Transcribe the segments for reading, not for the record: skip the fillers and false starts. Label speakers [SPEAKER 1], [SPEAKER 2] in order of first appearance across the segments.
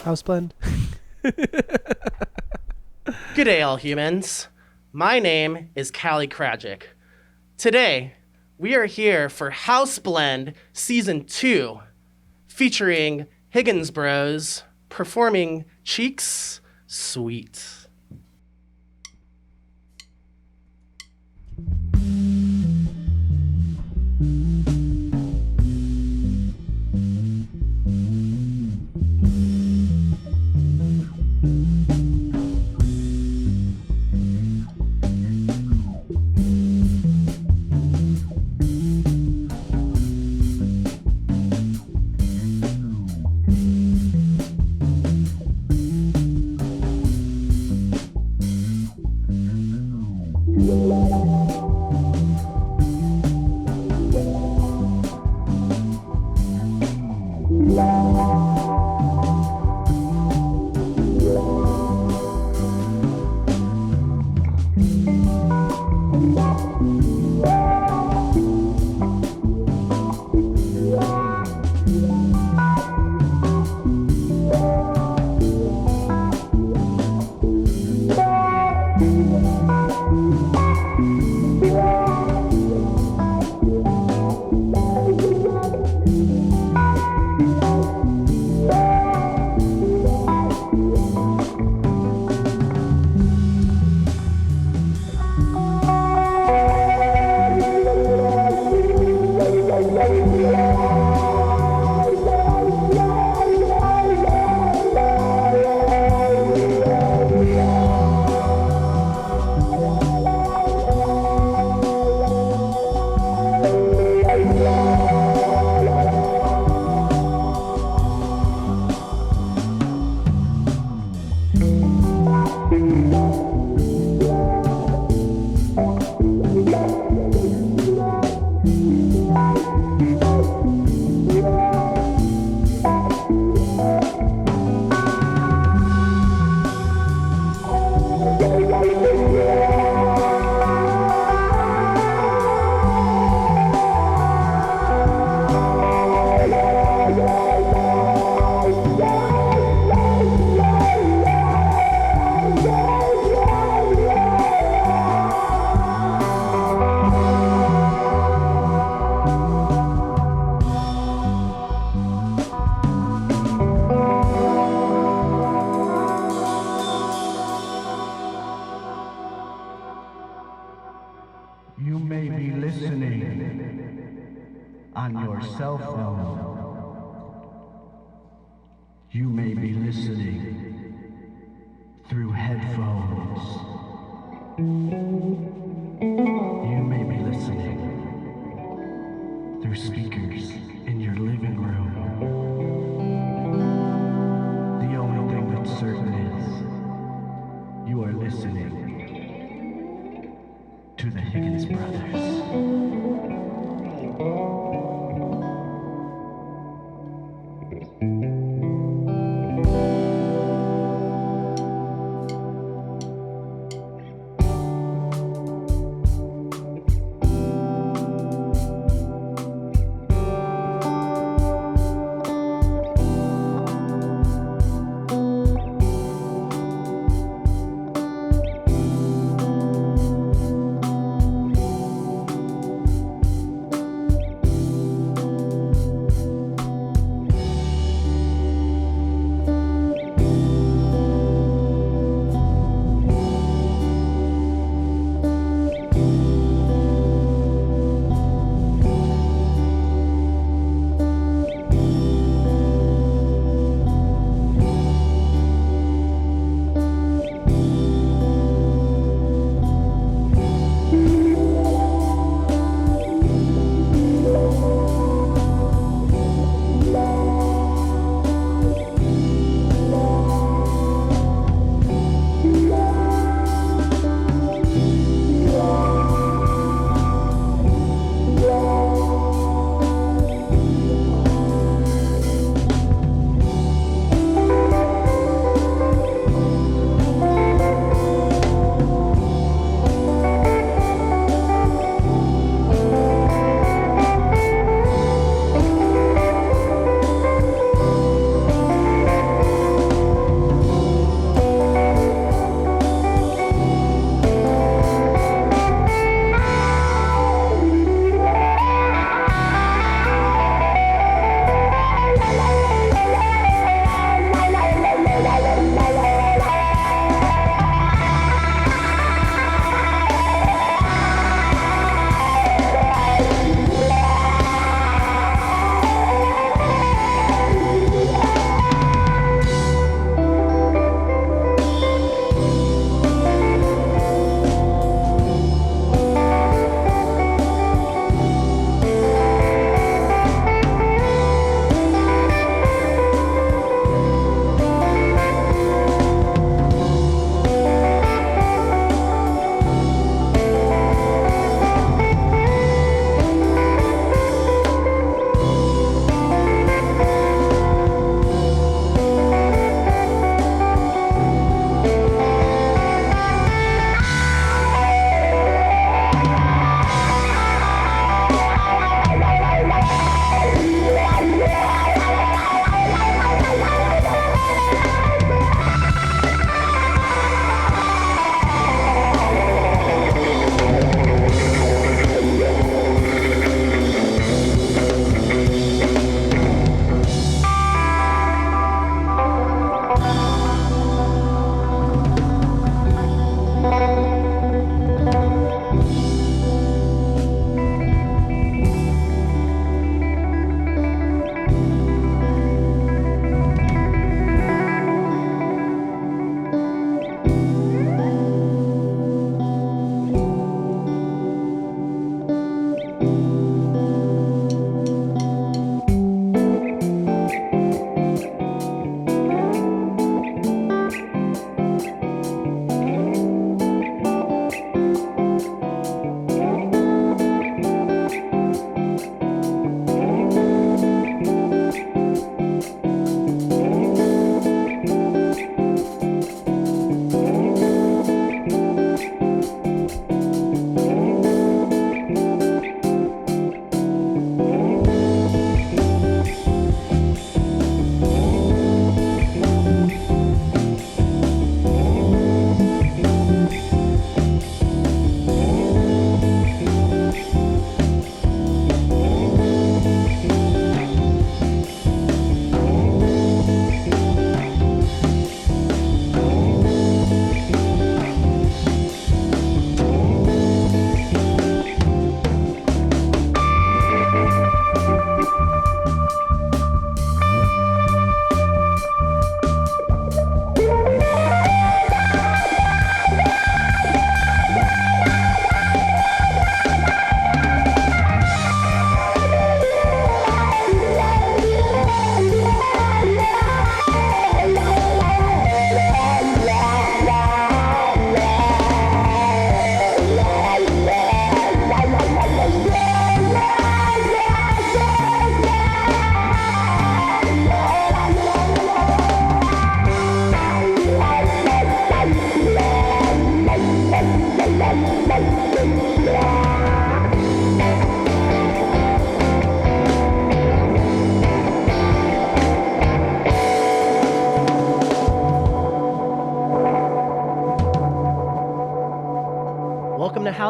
[SPEAKER 1] Houseblend.
[SPEAKER 2] Good day, all humans. My name is Callie Krajic. Today, we are here for Houseblend Season 2, featuring Higgins Bros performing Cheeks Sweet.
[SPEAKER 3] You may be listening on your cell phone. You may be listening through headphones. You may be listening through speakers in your living room. The only thing that's certain is you are listening to the Higgins brothers.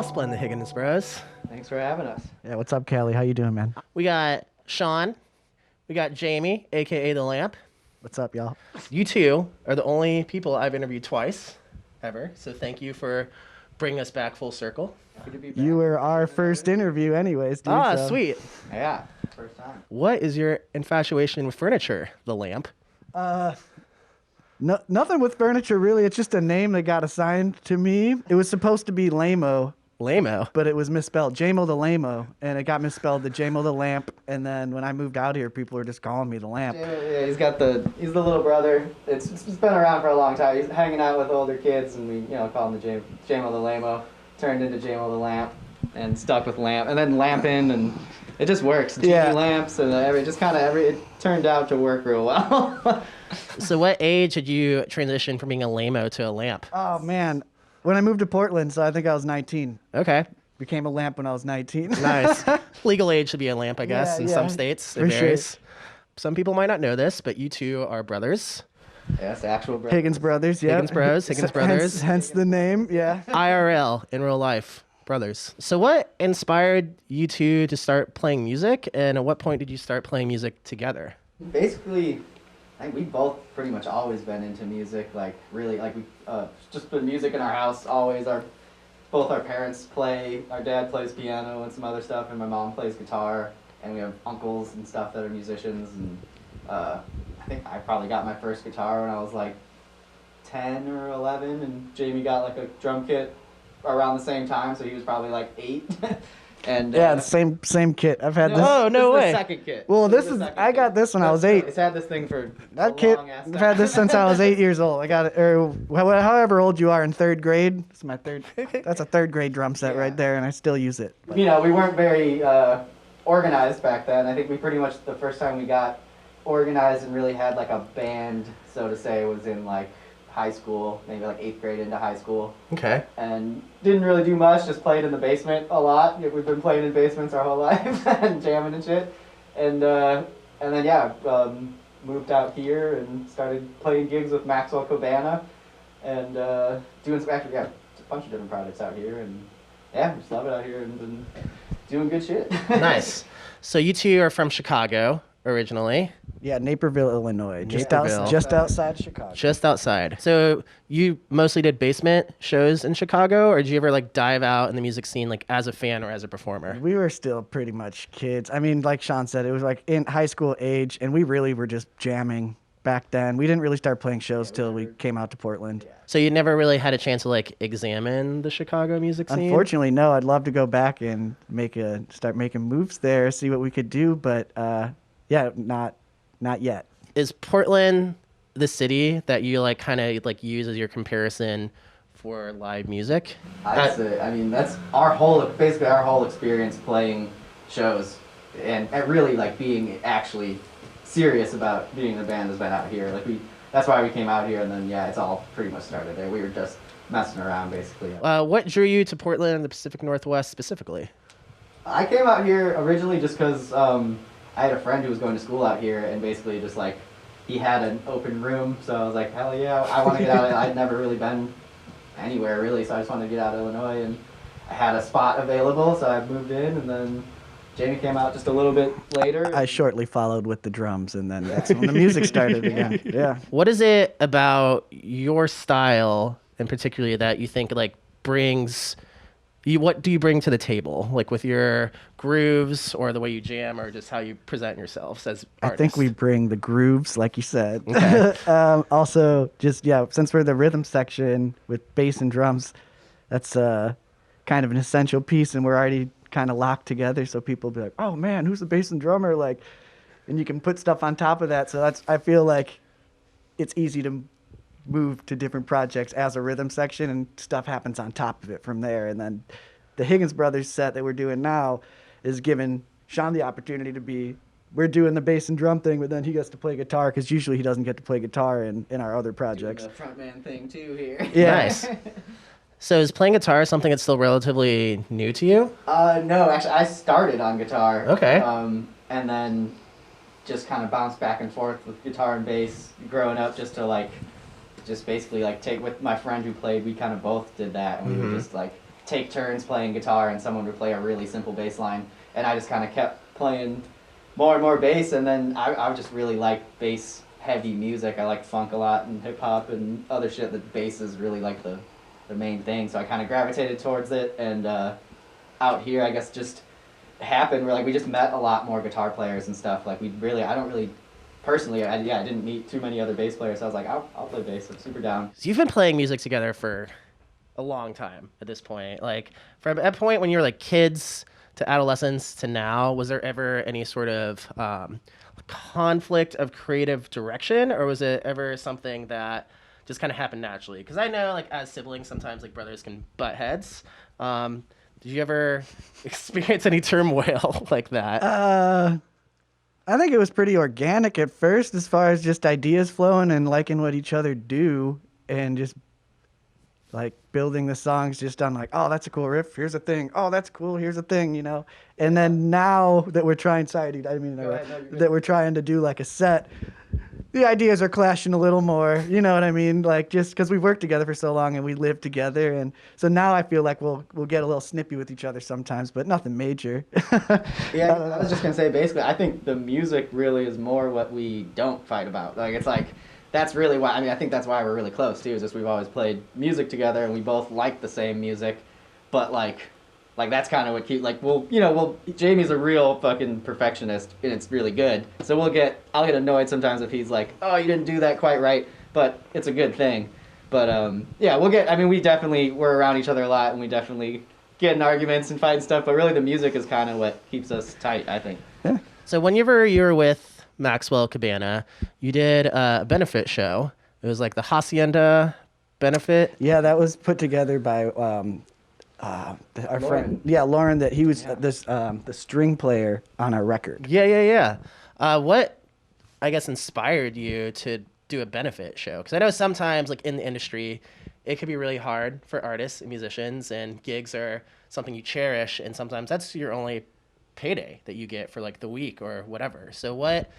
[SPEAKER 2] House Blend, the Higgins Bros.
[SPEAKER 1] Thanks for having us.
[SPEAKER 4] Yeah, what's up, Callie? How you doing, man?
[SPEAKER 2] We got Sean. We got Jamie, aka The Lamp.
[SPEAKER 4] What's up, y'all?
[SPEAKER 2] You two are the only people I've interviewed twice, ever. So thank you for bringing us back full circle.
[SPEAKER 1] Happy to be back.
[SPEAKER 4] You were our first interview anyways, dude.
[SPEAKER 2] Ah,
[SPEAKER 4] so-
[SPEAKER 2] sweet.
[SPEAKER 1] Yeah, first time.
[SPEAKER 2] What is your infatuation with furniture, The Lamp?
[SPEAKER 4] No, nothing with furniture, really. It's just a name that got assigned to me. It was supposed to be Lamo,
[SPEAKER 2] Lame-o.
[SPEAKER 4] but it was misspelled. Jamo the Lamo, and it got misspelled to Jamo the Lamp. And then when I moved out here, people were just calling me the Lamp.
[SPEAKER 1] Yeah, he's the little brother. It's been around for a long time. He's hanging out with older kids, and we call him the Jamo the Lamo. Turned into Jamo the Lamp, and stuck with Lamp, and then Lampin', and it just works.
[SPEAKER 4] Yeah.
[SPEAKER 1] TV lamps, and it turned out to work real well.
[SPEAKER 2] So what age did you transition from being a lame-o to a lamp?
[SPEAKER 4] Oh, man. When I moved to Portland, so I think I was 19.
[SPEAKER 2] Okay.
[SPEAKER 4] Became a Lamp when I was 19.
[SPEAKER 2] Nice. Legal age to be a lamp, I guess,
[SPEAKER 4] Yeah,
[SPEAKER 2] in
[SPEAKER 4] yeah.
[SPEAKER 2] some states. It
[SPEAKER 4] For sure.
[SPEAKER 2] varies. Some people might not know this, but you two are brothers.
[SPEAKER 1] Yes, actual brother.
[SPEAKER 4] Higgins Brothers, yeah.
[SPEAKER 2] Higgins Bros, Higgins Brothers.
[SPEAKER 4] Hence the name, yeah.
[SPEAKER 2] IRL, in real life, brothers. So what inspired you two to start playing music, and at what point did you start playing music together?
[SPEAKER 1] Basically, I think we've both pretty much always been into music. Like really, like we just been music in our house always. Both our parents play. Our dad plays piano and some other stuff, and my mom plays guitar. And we have uncles and stuff that are musicians. And I think I probably got my first guitar when I was like 10 or 11, and Jamie got like a drum kit around the same time, so he was probably like 8. And
[SPEAKER 4] Yeah, the same kit. I've had this.
[SPEAKER 2] Oh, no
[SPEAKER 1] this
[SPEAKER 2] way.
[SPEAKER 1] is the second kit.
[SPEAKER 4] Well,
[SPEAKER 1] This
[SPEAKER 4] this
[SPEAKER 1] the
[SPEAKER 4] is
[SPEAKER 1] second
[SPEAKER 4] I got
[SPEAKER 1] kit.
[SPEAKER 4] this when I was 8.
[SPEAKER 1] It's had this thing for
[SPEAKER 4] That
[SPEAKER 1] a
[SPEAKER 4] kit,
[SPEAKER 1] long-ass
[SPEAKER 4] I've
[SPEAKER 1] time.
[SPEAKER 4] had this since I was 8 years old. I got it, or however old you are in 3rd grade. It's my third. That's a 3rd grade drum set right there, and I still use it.
[SPEAKER 1] We weren't very organized back then. I think we pretty much, the first time we got organized and really had like a band, so to say, was in like high school, maybe like 8th grade into high school.
[SPEAKER 2] Okay.
[SPEAKER 1] And didn't really do much, just played in the basement a lot. We've been playing in basements our whole life and jamming and shit. And then moved out here and started playing gigs with Maxwell Cabana and doing some, actually, a bunch of different projects out here. And yeah, just love it out here and been doing good shit.
[SPEAKER 2] Nice. So you two are from Chicago originally,
[SPEAKER 4] Yeah, Naperville, Illinois,
[SPEAKER 2] Naperville.
[SPEAKER 4] just outside Chicago.
[SPEAKER 2] just outside. So you mostly did basement shows in Chicago, or did you ever like dive out in the music scene like as a fan or as a performer?
[SPEAKER 4] We were still pretty much kids. I mean, like Sean said, it was like in high school age, and we really were just jamming back then. We didn't really start playing shows till we came out to Portland.
[SPEAKER 2] So you never really had a chance to like examine the Chicago music scene?
[SPEAKER 4] Unfortunately, no. I'd love to go back and start making moves there, see what we could do, but yeah, not yet.
[SPEAKER 2] Is Portland the city that you like kind of like use as your comparison for live music?
[SPEAKER 1] I'd say, I mean, that's basically our whole experience playing shows and really like being actually serious about being the band has been out here. Like that's why we came out here, and then yeah, it's all pretty much started there. We were just messing around basically.
[SPEAKER 2] What drew you to Portland and the Pacific Northwest specifically?
[SPEAKER 1] I came out here originally just because I had a friend who was going to school out here, and basically just like he had an open room, so I was like, hell yeah, I want to get out. I'd never really been anywhere really, so I just wanted to get out of Illinois, and I had a spot available, so I moved in, and then Jamie came out just a little bit later.
[SPEAKER 4] I shortly followed with the drums, and then that's when the music started again. Yeah.
[SPEAKER 2] What is it about your style, and particularly that you think like brings you? What do you bring to the table, like with your grooves, or the way you jam, or just how you present yourselves as
[SPEAKER 4] I
[SPEAKER 2] artists?
[SPEAKER 4] think we bring the grooves, like you said.
[SPEAKER 2] Okay.
[SPEAKER 4] Also, just, yeah, since we're the rhythm section with bass and drums, that's kind of an essential piece, and we're already kind of locked together, so people be like, oh man, who's the bass and drummer? Like, and you can put stuff on top of that, so I feel like it's easy to move to different projects as a rhythm section, and stuff happens on top of it from there. And then the Higgins Brothers set that we're doing now is giving Sean the opportunity to be, we're doing the bass and drum thing, but then he gets to play guitar, because usually he doesn't get to play guitar in our other projects.
[SPEAKER 1] Doing the frontman thing too here.
[SPEAKER 4] Yeah.
[SPEAKER 2] Nice. So is playing guitar something that's still relatively new to you?
[SPEAKER 1] No, actually, I started on guitar.
[SPEAKER 2] Okay.
[SPEAKER 1] And then just kind of bounced back and forth with guitar and bass growing up, just to like, just basically like take with my friend who played. We kind of both did that, and we would just like take turns playing guitar, and someone would play a really simple bass line, and I just kind of kept playing more and more bass, and then I just really like bass heavy music. I like funk a lot and hip hop and other shit that bass is really like the main thing, so I kind of gravitated towards it, and out here I guess just happened where like we just met a lot more guitar players and stuff. Like I don't really personally, I didn't meet too many other bass players, so I was like, I'll play bass. I'm super down.
[SPEAKER 2] So you've been playing music together for a long time at this point. Like from a point when you were like kids to adolescence to now, was there ever any sort of conflict of creative direction, or was it ever something that just kind of happened naturally? Because I know like as siblings, sometimes like brothers can butt heads. Did you ever experience any turmoil like that?
[SPEAKER 4] I think it was pretty organic at first as far as just ideas flowing and liking what each other do, and just like building the songs just on like, oh, that's a cool riff, here's a thing, oh, that's cool, here's a thing, you know. And then now that we're trying that we're trying to do like a set, the ideas are clashing a little more, you know what I mean? Like just because we've worked together for so long and we live together, and so now I feel like we'll get a little snippy with each other sometimes, but nothing major.
[SPEAKER 1] Yeah, I was just gonna say, basically, I think the music really is more what we don't fight about. Like it's like that's really why. I mean, I think that's why we're really close too. Is just we've always played music together, and we both like the same music, but like that's kind of what keeps Jamie's a real fucking perfectionist, and it's really good. So I'll get annoyed sometimes if he's like, oh, you didn't do that quite right, but it's a good thing. But we're around each other a lot, and we definitely get in arguments and fight and stuff, but really the music is kind of what keeps us tight, I think.
[SPEAKER 4] Yeah.
[SPEAKER 2] So whenever you were with Maxwell Cabana, you did a benefit show. It was like the Hacienda benefit.
[SPEAKER 4] Yeah, that was put together by our friend, Lauren. That he was the string player on our record.
[SPEAKER 2] Yeah. What, I guess, inspired you to do a benefit show? Because I know sometimes, like in the industry, it can be really hard for artists and musicians, and gigs are something you cherish, and sometimes that's your only payday that you get for like the week or whatever. So what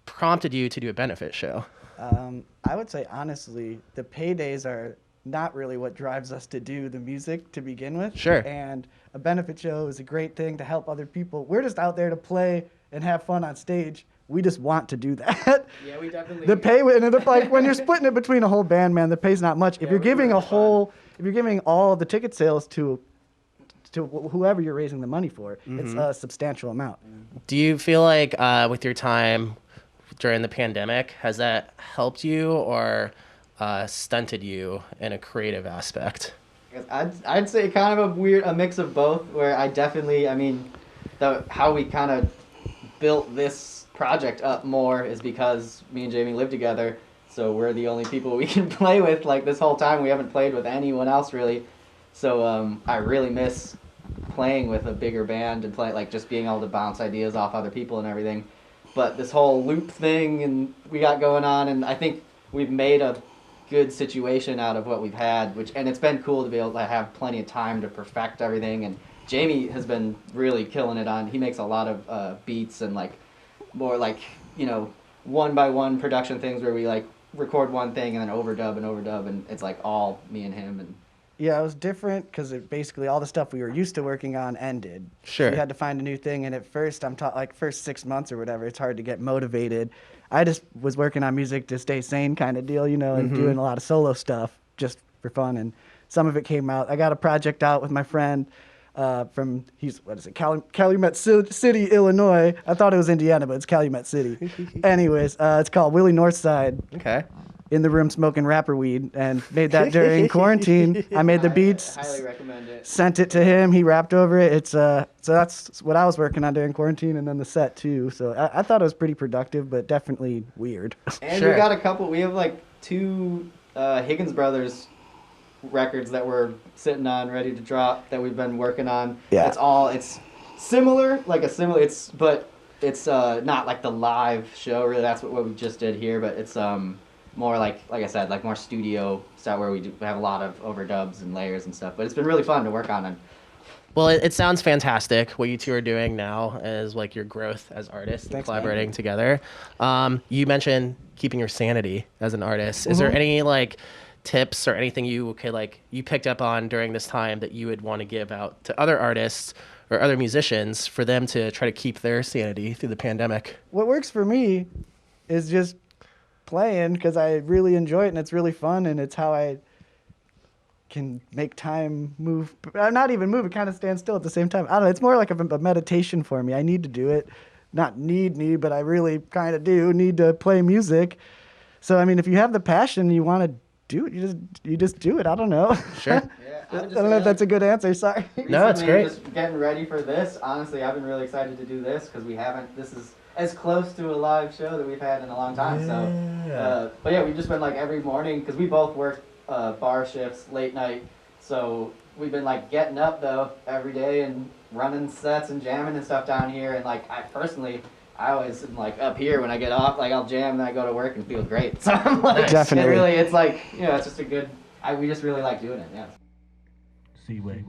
[SPEAKER 2] prompted you to do a benefit show?
[SPEAKER 4] I would say honestly, the paydays are not really what drives us to do the music to begin with.
[SPEAKER 2] Sure.
[SPEAKER 4] And a benefit show is a great thing to help other people. We're just out there to play and have fun on stage. We just want to do that.
[SPEAKER 1] Yeah, we definitely.
[SPEAKER 4] The pay, and like when you're splitting it between a whole band, man, the pay's not much. If you're giving all the ticket sales to whoever you're raising the money for, it's a substantial amount.
[SPEAKER 2] Do you feel like with your time during the pandemic, has that helped you or stunted you in a creative aspect?
[SPEAKER 1] I'd say kind of a mix of both, where how we kind of built this project up more is because me and Jamie live together, so we're the only people we can play with. Like this whole time we haven't played with anyone else really, so I really miss playing with a bigger band and just being able to bounce ideas off other people and everything. But this whole loop thing and we got going on, and I think we've made a good situation out of what we've had, and it's been cool to be able to have plenty of time to perfect everything. And Jamie has been really killing it he makes a lot of beats and more one by one production things where we record one thing and then overdub and it's all me and him. And
[SPEAKER 4] yeah, it was different because basically all the stuff we were used to working on ended.
[SPEAKER 2] Sure.
[SPEAKER 4] So we had to find a new thing, and at first first 6 months or whatever, it's hard to get motivated. I just was working on music to stay sane kind of deal, and doing a lot of solo stuff just for fun, and some of it came out. I got a project out with my friend Calumet City, Illinois. I thought it was Indiana, but it's Calumet City. Anyways, it's called Willie Northside.
[SPEAKER 2] Okay.
[SPEAKER 4] In the room smoking rapper weed, and made that during quarantine. I made the beats.
[SPEAKER 1] I highly recommend it.
[SPEAKER 4] Sent it to him. He rapped over it. So that's what I was working on during quarantine, and then the set too. So I thought it was pretty productive, but definitely weird.
[SPEAKER 1] And
[SPEAKER 2] Sure.
[SPEAKER 1] we got we have two Higgins brothers records that we're sitting on ready to drop that we've been working on.
[SPEAKER 4] Yeah.
[SPEAKER 1] It's similar, but it's not like the live show really. That's what we just did here, but it's more like I said, more studio stuff where we have a lot of overdubs and layers and stuff. But it's been really fun to work on. And
[SPEAKER 2] Well, it sounds fantastic what you two are doing now as your growth as artists and
[SPEAKER 4] Thanks,
[SPEAKER 2] collaborating
[SPEAKER 4] man.
[SPEAKER 2] together. You mentioned keeping your sanity as an artist. Is there any tips or anything you picked up on during this time that you would want to give out to other artists or other musicians for them to try to keep their sanity through the pandemic?
[SPEAKER 4] What works for me is just playing because I really enjoy it and it's really fun and it's how I can make time move. Not even move, it kind of stands still at the same time. I don't know, it's more like a meditation for me. I need to do it. Not need, but I really kind of do need to play music. So, I mean, if you have the passion and you want to do it, you just do it. I don't know.
[SPEAKER 2] Sure.
[SPEAKER 1] Yeah,
[SPEAKER 4] I don't know if that's a good answer. Sorry.
[SPEAKER 2] No, it's great.
[SPEAKER 1] Just getting ready for this. Honestly, I've been really excited to do this because this is as close to a live show that we've had in a long time. So, but yeah, we've just been like every morning because we both work bar shifts, late night. So we've been like getting up though every day and running sets and jamming and stuff down here. And like I always am like up here when I get off, like I'll jam and I go to work and feel great. So I'm like,
[SPEAKER 4] Definitely.
[SPEAKER 1] it's like, it's just a good, we just really like doing it, yeah.
[SPEAKER 3] Seaway.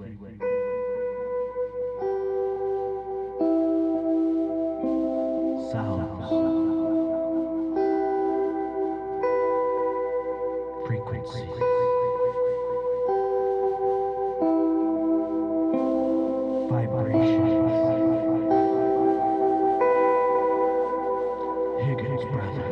[SPEAKER 3] Sounds. Frequency. Vibration. Higgins, brother.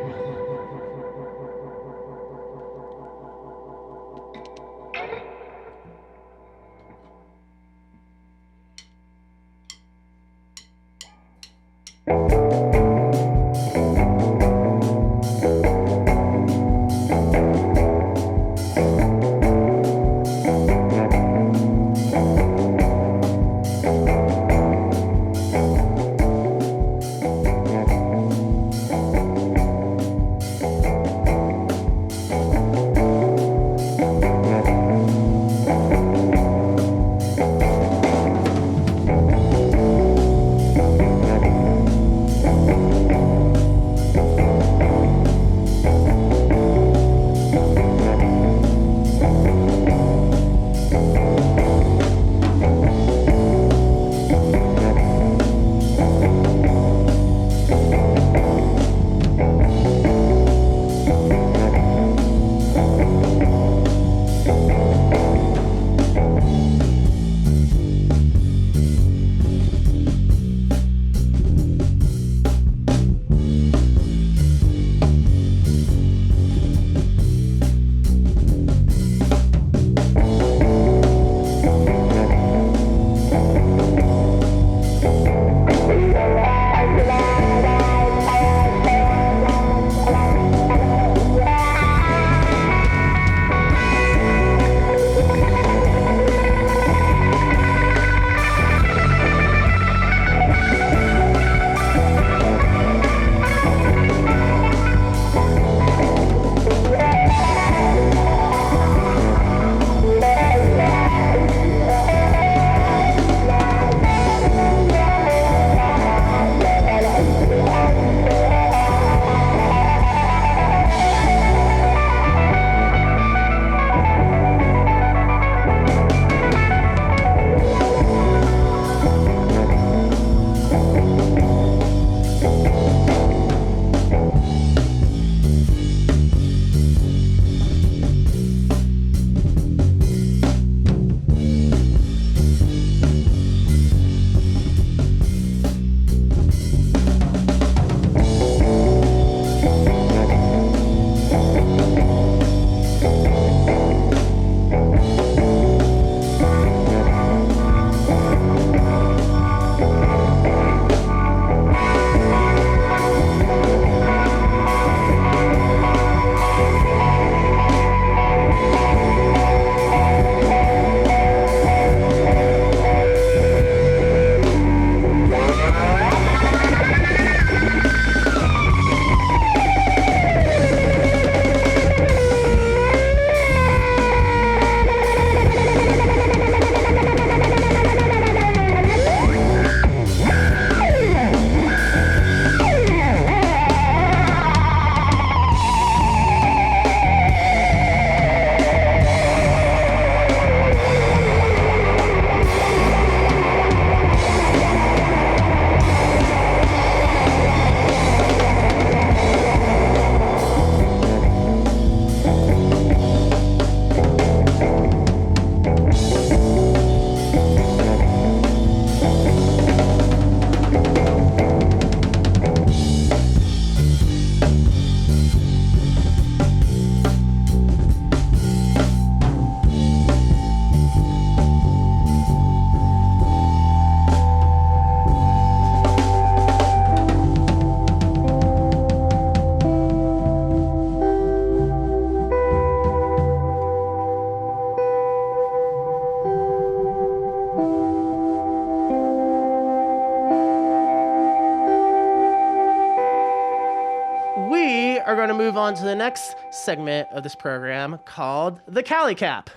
[SPEAKER 2] we are going to move on to the next segment of this program called the Cali Cap.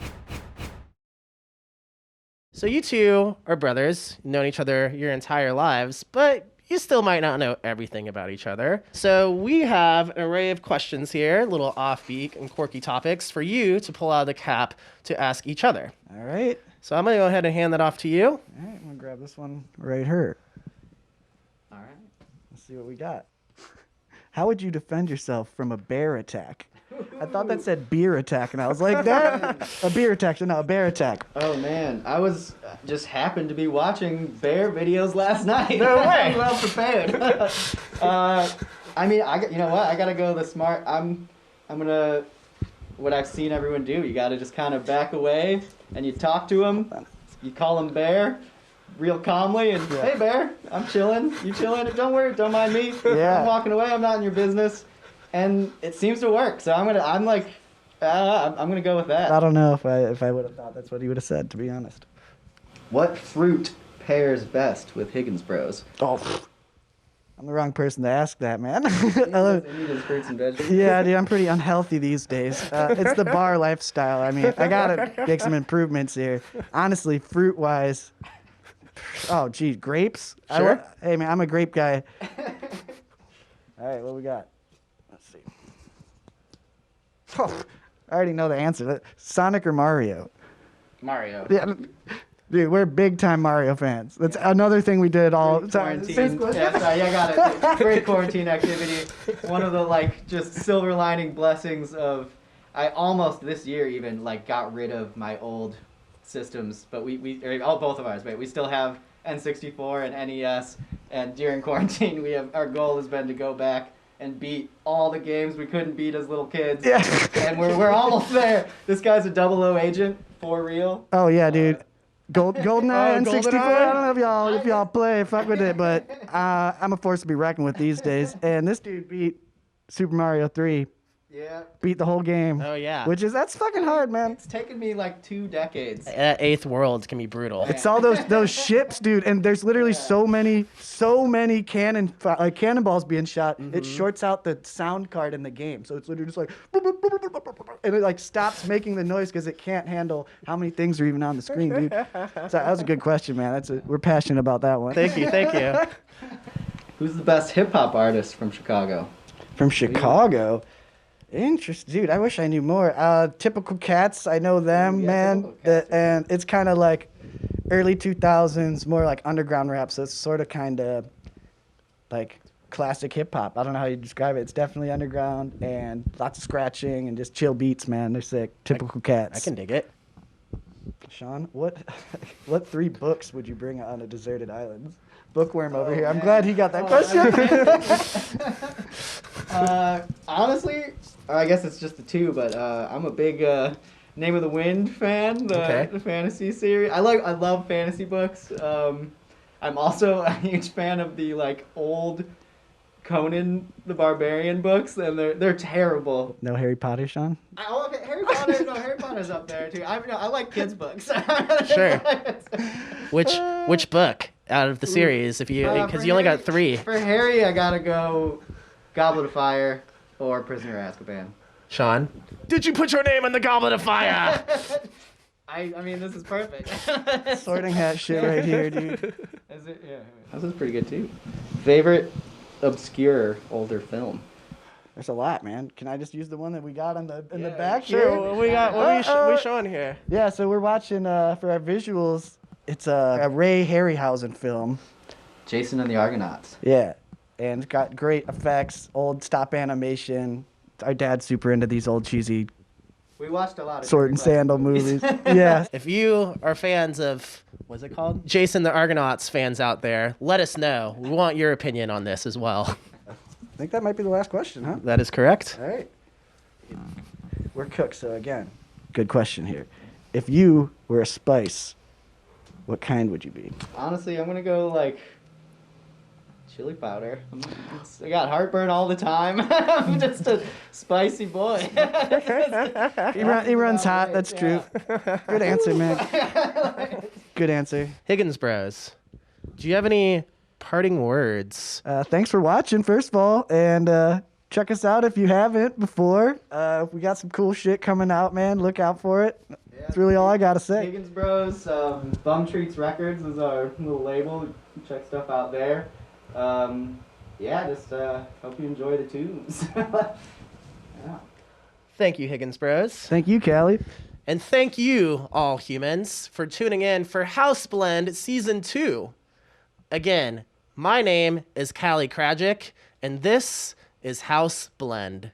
[SPEAKER 2] So you two are brothers, known each other your entire lives, but you still might not know everything about each other. So we have an array of questions here, little offbeat and quirky topics for you to pull out of the cap to ask each other.
[SPEAKER 4] All right.
[SPEAKER 2] So I'm going to go ahead and hand that off to you.
[SPEAKER 4] All right, I'm going to grab this one right here.
[SPEAKER 1] All right.
[SPEAKER 4] Let's see what we got. How would you defend yourself from a bear attack? I thought that said beer attack, and I was like, that a beer attack, so no, a bear attack.
[SPEAKER 1] Oh man, I was just happened to be watching bear videos last night.
[SPEAKER 2] No way.
[SPEAKER 1] I'm well prepared. I mean, you know what? I gotta go the smart. I'm gonna what I've seen everyone do. You gotta just kind of back away, and you talk to him. You call him bear, real calmly, and hey bear, I'm chilling. You chilling? Don't worry, don't mind me.
[SPEAKER 4] Yeah.
[SPEAKER 1] I'm walking away. I'm not in your business. And it seems to work, so I'm gonna go with that.
[SPEAKER 4] I don't know if I would have thought that's what he would have said, to be honest.
[SPEAKER 1] What fruit pairs best with Higgins Bros?
[SPEAKER 4] Oh, I'm the wrong person to ask that, man.
[SPEAKER 1] He eat his fruits and vegetables.
[SPEAKER 4] Yeah, dude, I'm pretty unhealthy these days. It's the bar lifestyle. I mean, I gotta make some improvements here. Honestly, fruit-wise, oh, gee, grapes?
[SPEAKER 2] Sure.
[SPEAKER 4] Hey, man, I'm a grape guy. All right, what we got? Let's see. Oh, I already know the answer. Sonic or Mario?
[SPEAKER 1] Mario.
[SPEAKER 4] Yeah, dude, we're big-time Mario fans. That's another thing we did all the time.
[SPEAKER 1] Quarantine. Yeah, sorry, I got it. Great quarantine activity. One of the just silver lining blessings of I almost this year even got rid of my old systems, but both of ours, we still have N64 and NES, and during quarantine our goal has been to go back and beat all the games we couldn't beat as little kids.
[SPEAKER 4] Yeah.
[SPEAKER 1] And we're almost there. This guy's a 00 agent for real.
[SPEAKER 4] Oh yeah, dude. GoldenEye and 64.
[SPEAKER 2] GoldenEye?
[SPEAKER 4] I don't know if y'all play, fuck with it, but I'm a force to be reckoned with these days. And this dude beat Super Mario 3.
[SPEAKER 1] Yeah.
[SPEAKER 4] Beat the whole game.
[SPEAKER 2] Oh, yeah.
[SPEAKER 4] That's fucking hard, man.
[SPEAKER 1] It's taken me 2 decades.
[SPEAKER 2] That eighth world can be brutal.
[SPEAKER 4] It's all those ships, dude, and there's literally so many cannonballs being shot. It shorts out the sound card in the game, so it's literally just and it stops making the noise because it can't handle how many things are even on the screen, dude. So that was a good question, man. We're passionate about that one.
[SPEAKER 2] Thank you.
[SPEAKER 1] Who's the best hip hop artist from Chicago?
[SPEAKER 4] From Chicago. Interesting, dude. I wish I knew more. Typical Cats, I know them,
[SPEAKER 1] Yeah,
[SPEAKER 4] man.
[SPEAKER 1] Typical Cats.
[SPEAKER 4] And it's kind of like early 2000s, more like underground rap. So it's sort of kind of like classic hip hop. I don't know how you describe it. It's definitely underground and lots of scratching and just chill beats, man. They're sick. Typical Cats.
[SPEAKER 2] I can dig it.
[SPEAKER 4] Sean, what 3 books would you bring on a deserted island? Bookworm over here. I'm glad he got that question.
[SPEAKER 1] Honestly, I guess it's just the 2, but I'm a big Name of the Wind fan, the fantasy series. I love fantasy books. I'm also a huge fan of the old Conan the Barbarian books, and they're terrible.
[SPEAKER 4] No Harry Potter, Sean?
[SPEAKER 1] Okay, Harry Potter. No, Harry Potter's up there too. I like kids' books.
[SPEAKER 2] Sure. Which book out of the series? Because you only got 3.
[SPEAKER 1] For Harry, I gotta go Goblet of Fire or Prisoner of Azkaban.
[SPEAKER 2] Sean, did you put your name in the Goblet of Fire?
[SPEAKER 1] I mean, this is perfect.
[SPEAKER 4] Sorting hat shit right here, dude.
[SPEAKER 1] Is it? Yeah. This is pretty good too. Favorite obscure older film?
[SPEAKER 4] There's a lot, man. Can I just use the one that we got in the
[SPEAKER 1] Yeah,
[SPEAKER 4] back
[SPEAKER 2] Sure.
[SPEAKER 4] here?
[SPEAKER 2] What we got? What are we showing here?
[SPEAKER 4] Yeah, so we're watching for our visuals. It's a Ray Harryhausen film.
[SPEAKER 1] Jason and the Argonauts.
[SPEAKER 4] Yeah, and it's got great effects, old stop animation. Our dad's super into these old cheesy
[SPEAKER 1] We watched a lot of
[SPEAKER 4] sword and
[SPEAKER 1] Disney
[SPEAKER 4] sandal
[SPEAKER 1] classic
[SPEAKER 4] movies. Yeah.
[SPEAKER 2] If you are fans of, what's it called? Jason the Argonauts fans out there, let us know. We want your opinion on this as well.
[SPEAKER 4] I think that might be the last question, huh?
[SPEAKER 2] That is correct.
[SPEAKER 4] All right. We're cooked, so again, good question here. If you were a spice, what kind would you be?
[SPEAKER 1] Honestly, I'm gonna go chili powder. I got heartburn all the time. I'm just a spicy boy.
[SPEAKER 4] He runs hot, that's true. Good answer, man. Good answer.
[SPEAKER 2] Higgins Bros, do you have any parting words?
[SPEAKER 4] Thanks for watching, first of all, and check us out if you haven't before. We got some cool shit coming out, man. Look out for it. That's really all I gotta say.
[SPEAKER 1] Higgins Bros, Bum Treats Records is our little label. You can check stuff out there. Yeah, just hope you enjoy the tunes. Yeah.
[SPEAKER 2] Thank you, Higgins Bros.
[SPEAKER 4] Thank you, Callie.
[SPEAKER 2] And thank you, all humans, for tuning in for House Blend Season 2. Again, my name is Callie Krajic, and this is House Blend.